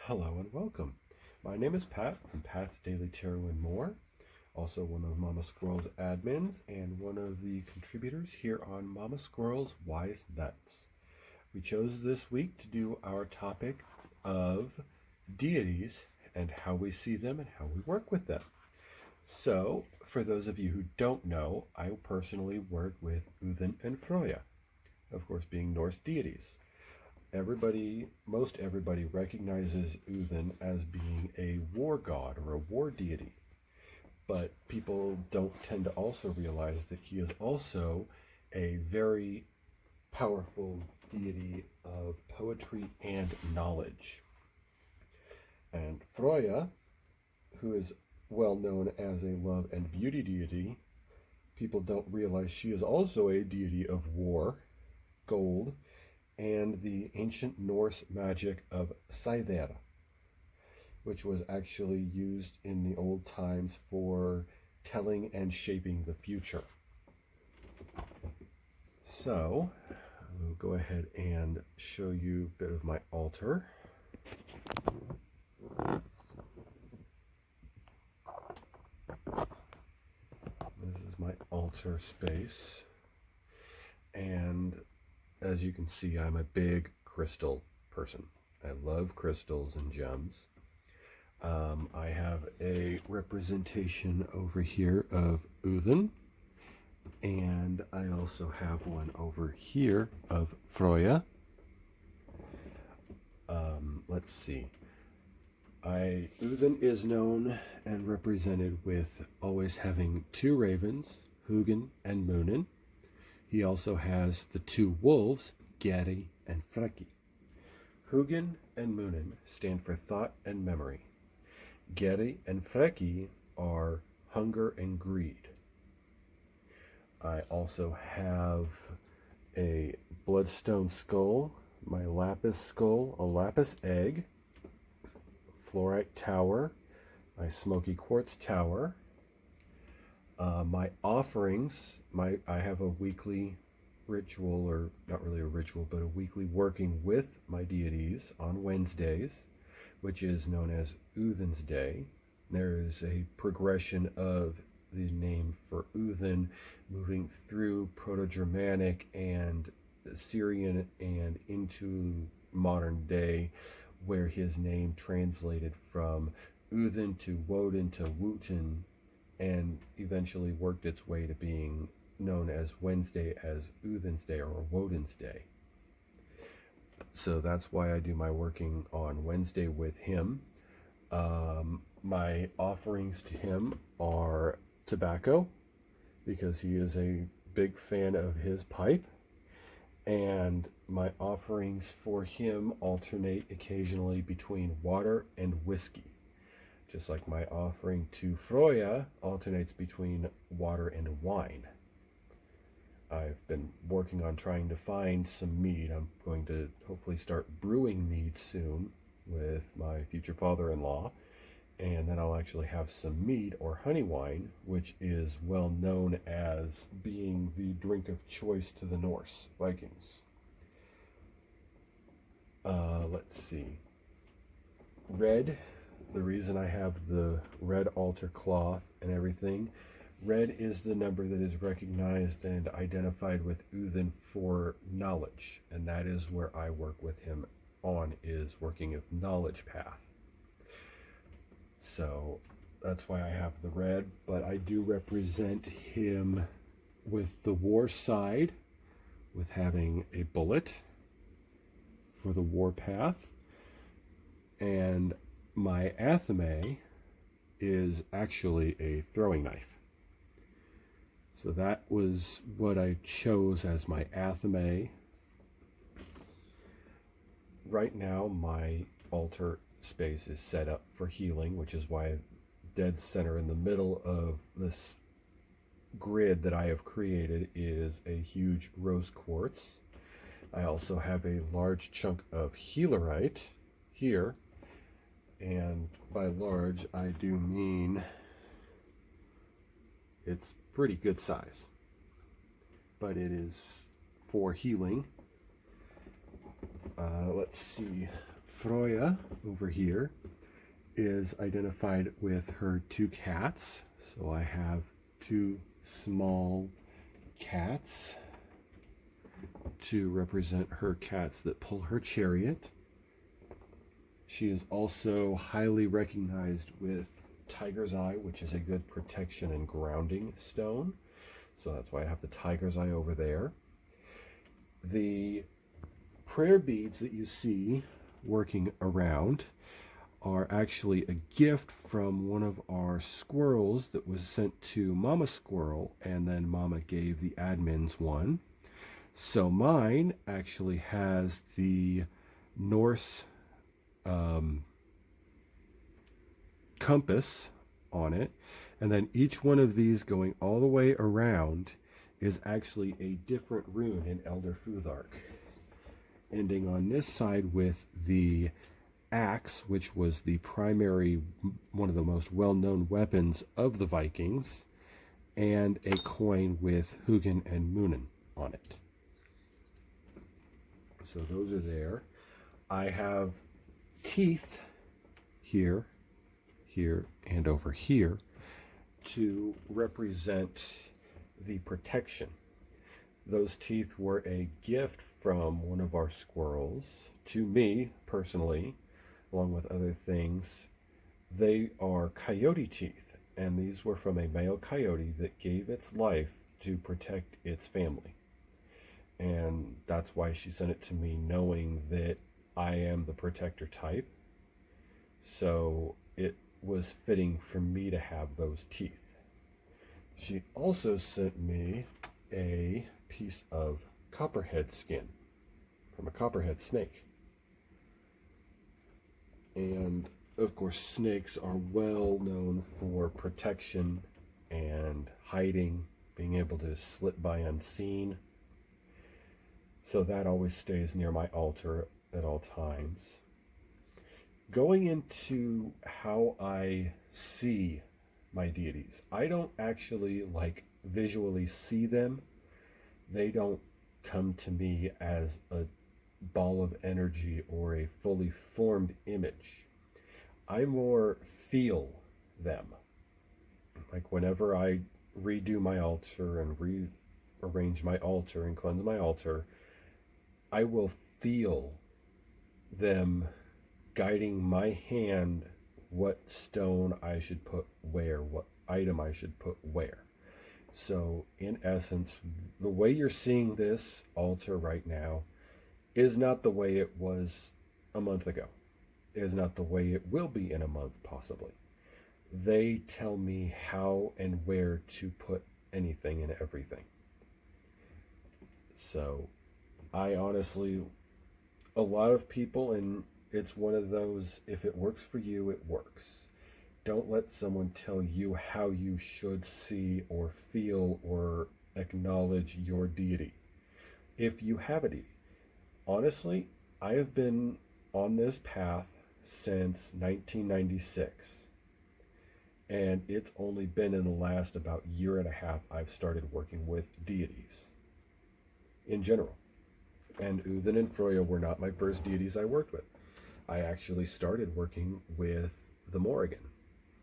Hello and welcome. My name is Pat from Pat's Daily Tarot and More, also one of Mama Squirrel's admins and one of the contributors here on Mama Squirrel's Wise Nuts. We chose this week to do our topic of deities and how we see them and how we work with them. So, for those of you who don't know, I personally work with Uthin and Frøya, of course being Norse deities. Most everybody recognizes Uthin as being a war god or a war deity, but people don't tend to also realize that he is also a very powerful deity of poetry and knowledge. And Frøya, who is well known as a love and beauty deity, people don't realize she is also a deity of war, gold, and the ancient Norse magic of Scythera, which was actually used in the old times for telling and shaping the future. So, I'll go ahead and show you a bit of my altar. This is my altar space, and as you can see, I'm a big crystal person. I love crystals and gems. I have a representation over here of Uthin, and I also have one over here of Frøya. Let's see. Uthin is known and represented with always having two ravens, Hugin and Munin. He also has the two wolves, Geri and Freki. Hugin and Munin stand for thought and memory. Geri and Freki are hunger and greed. I also have a bloodstone skull, my lapis skull, a lapis egg, fluorite tower, my smoky quartz tower. My offerings, I have a weekly ritual, or not really a ritual, but a weekly working with my deities on Wednesdays, which is known as Uthin's Day. There is a progression of the name for Uthin moving through Proto-Germanic and Syrian and into modern day, where his name translated from Uthin to Woden to Wotan, and eventually worked its way to being known as Wednesday as Uthin's Day or Woden's Day. So that's why I do my working on Wednesday with him. My offerings to him are tobacco, because he is a big fan of his pipe, and my offerings for him alternate occasionally between water and whiskey. Just like my offering to Frøya alternates between water and wine. I've been working on trying to find some mead. I'm going to hopefully start brewing mead soon with my future father-in-law, and then I'll actually have some mead or honey wine, which is well known as being the drink of choice to the Norse Vikings. Let's see. Red. The reason I have the red altar cloth and everything, red is the number that is recognized and identified with Uthin for knowledge, and that is where I work with him on, is working with knowledge path. So that's why I have the red, but I do represent him with the war side, with having a bullet for the war path, and my athame is actually a throwing knife. So that was what I chose as my athame. Right now, my altar space is set up for healing, which is why dead center in the middle of this grid that I have created is a huge rose quartz. I also have a large chunk of healerite here. And by large, I do mean it's pretty good size, but it is for healing. Let's see, Freya over here is identified with her two cats. So I have two small cats to represent her cats that pull her chariot. She is also highly recognized with Tiger's Eye, which is a good protection and grounding stone. So that's why I have the Tiger's Eye over there. The prayer beads that you see working around are actually a gift from one of our squirrels that was sent to Mama Squirrel, and then Mama gave the admins one. So mine actually has the Norse compass on it, and then each one of these going all the way around is actually a different rune in Elder Futhark, ending on this side with the axe, which was the primary, one of the most well-known weapons of the Vikings, and a coin with Hugin and Munin on it. So those are there. I have teeth here, here, and over here to represent the protection. Those teeth were a gift from one of our squirrels to me personally, along with other things. They are coyote teeth, and these were from a male coyote that gave its life to protect its family. And that's why she sent it to me, knowing that I am the protector type. So it was fitting for me to have those teeth. She also sent me a piece of copperhead skin from a copperhead snake. And of course, snakes are well known for protection and hiding, being able to slip by unseen. So that always stays near my altar at all times. Going into how I see my deities, I don't actually visually see them. They don't come to me as a ball of energy or a fully formed image. I more feel them. Like whenever I redo my altar and rearrange my altar and cleanse my altar, I will feel them guiding my hand what stone I should put where, what item I should put where. So in essence, the way you're seeing this altar right now is not the way it was a month ago. It is not the way it will be in a month, possibly. They tell me how and where to put anything and everything. So I honestly, a lot of people, and it's one of those, if it works for you, it works. Don't let someone tell you how you should see or feel or acknowledge your deity. If you have a deity. Honestly, I have been on this path since 1996. And it's only been in the last about year and a half I've started working with deities in general. And Uthin and Freya were not my first deities I worked with. I actually started working with the Morrigan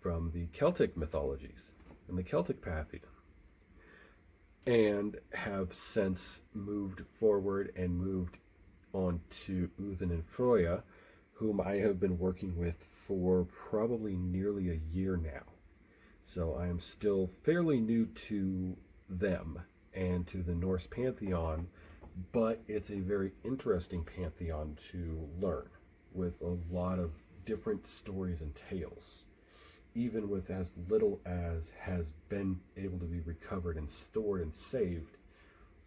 from the Celtic mythologies and the Celtic pantheon, and have since moved forward and moved on to Uthin and Freya, whom I have been working with for probably nearly a year now. So I am still fairly new to them and to the Norse pantheon, but it's a very interesting pantheon to learn, with a lot of different stories and tales, even with as little as has been able to be recovered and stored and saved.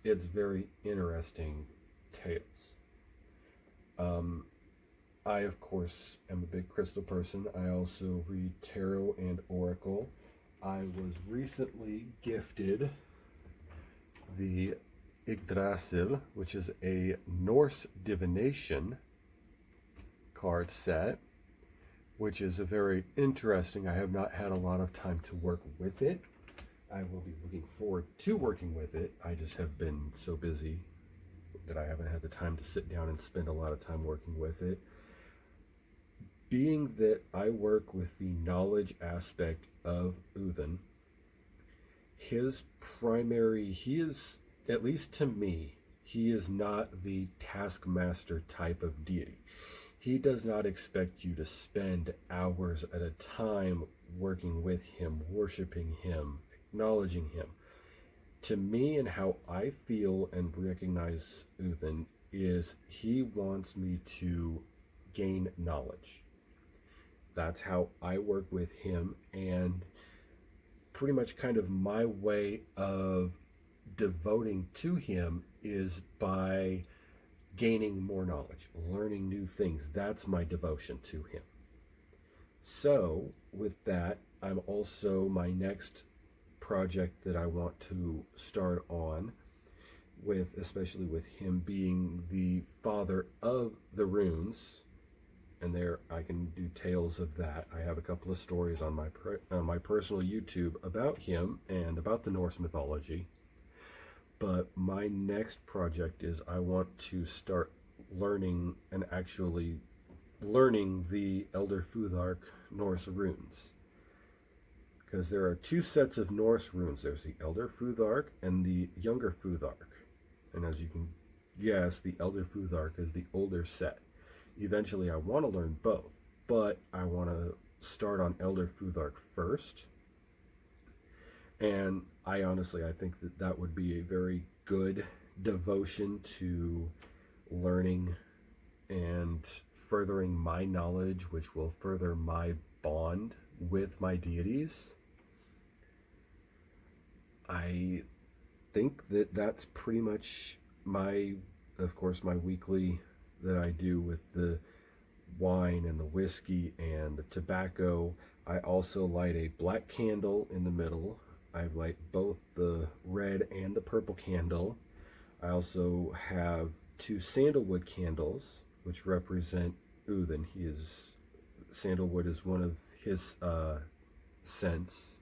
It's very interesting tales. I, of course, am a big crystal person. I also read tarot and oracle. I was recently gifted the Yggdrasil, which is a Norse divination card set, which is a very interesting. I have not had a lot of time to work with it. I will be looking forward to working with it. I just have been so busy that I haven't had the time to sit down and spend a lot of time working with it. being that I work with the knowledge aspect of Uthin, he is, at least to me, he is not the taskmaster type of deity. He does not expect you to spend hours at a time working with him, worshiping him, acknowledging him. To me, and how I feel and recognize Uthin, is he wants me to gain knowledge. That's how I work with him, and pretty much kind of my way of devoting to him is by gaining more knowledge, learning new things. That's my devotion to him. So, with that, I'm also my next project that I want to start on with, especially with him being the father of the runes, and there I can do tales of that. I have a couple of stories on my personal YouTube about him and about the Norse mythology. But my next project is I want to start learning and actually learning the Elder Futhark Norse runes. Because there are two sets of Norse runes. There's the Elder Futhark and the Younger Futhark. And as you can guess, the Elder Futhark is the older set. Eventually I want to learn both, but I want to start on Elder Futhark first. And I think that that would be a very good devotion to learning and furthering my knowledge, which will further my bond with my deities. I think that that's pretty much of course, my weekly that I do with the wine and the whiskey and the tobacco. I also light a black candle in the middle. I light both the red and the purple candle. I also have 2 sandalwood candles, which represent Uthin. Sandalwood is one of his scents.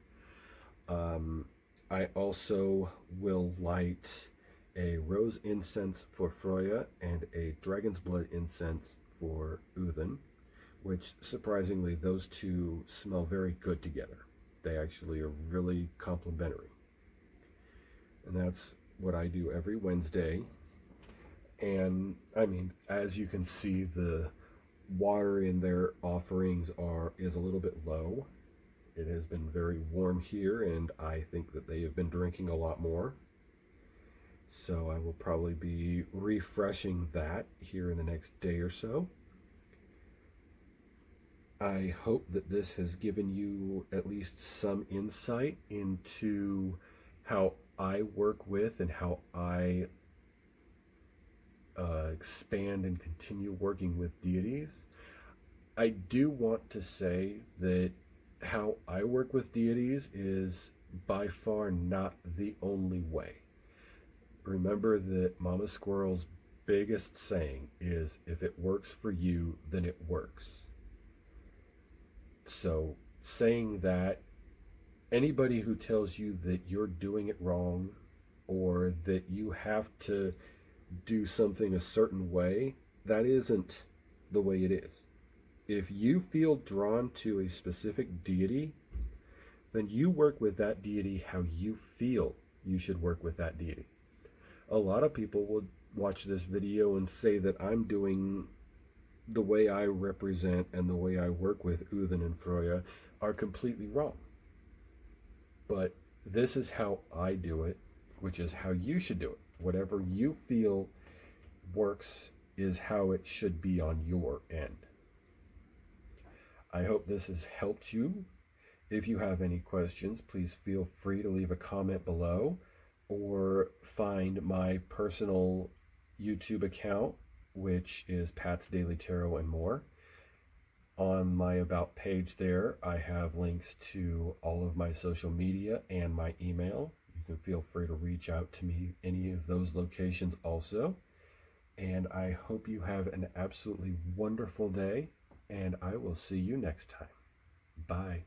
I also will light a rose incense for Freya and a dragon's blood incense for Uthin, which surprisingly those two smell very good together. They actually are really complementary. And that's what I do every Wednesday. And as you can see, the water in their offerings is a little bit low. It has been very warm here, and I think that they have been drinking a lot more. So I will probably be refreshing that here in the next day or so. I hope that this has given you at least some insight into how I work with and how I expand and continue working with deities. I do want to say that how I work with deities is by far not the only way. Remember that Mama Squirrel's biggest saying is, if it works for you, then it works. So saying that, anybody who tells you that you're doing it wrong or that you have to do something a certain way, that isn't the way it is. If you feel drawn to a specific deity, then you work with that deity how you feel you should work with that deity. A lot of people would watch this video and say that I'm doing the way I represent and the way I work with Uthin and Freya are completely wrong. But this is how I do it, which is how you should do it. Whatever you feel works is how it should be on your end. I hope this has helped you. If you have any questions, please feel free to leave a comment below or find my personal YouTube account, which is Pat's Daily Tarot and More. On my About page there, I have links to all of my social media and my email. You can feel free to reach out to me any of those locations also. And I hope you have an absolutely wonderful day, and I will see you next time. Bye.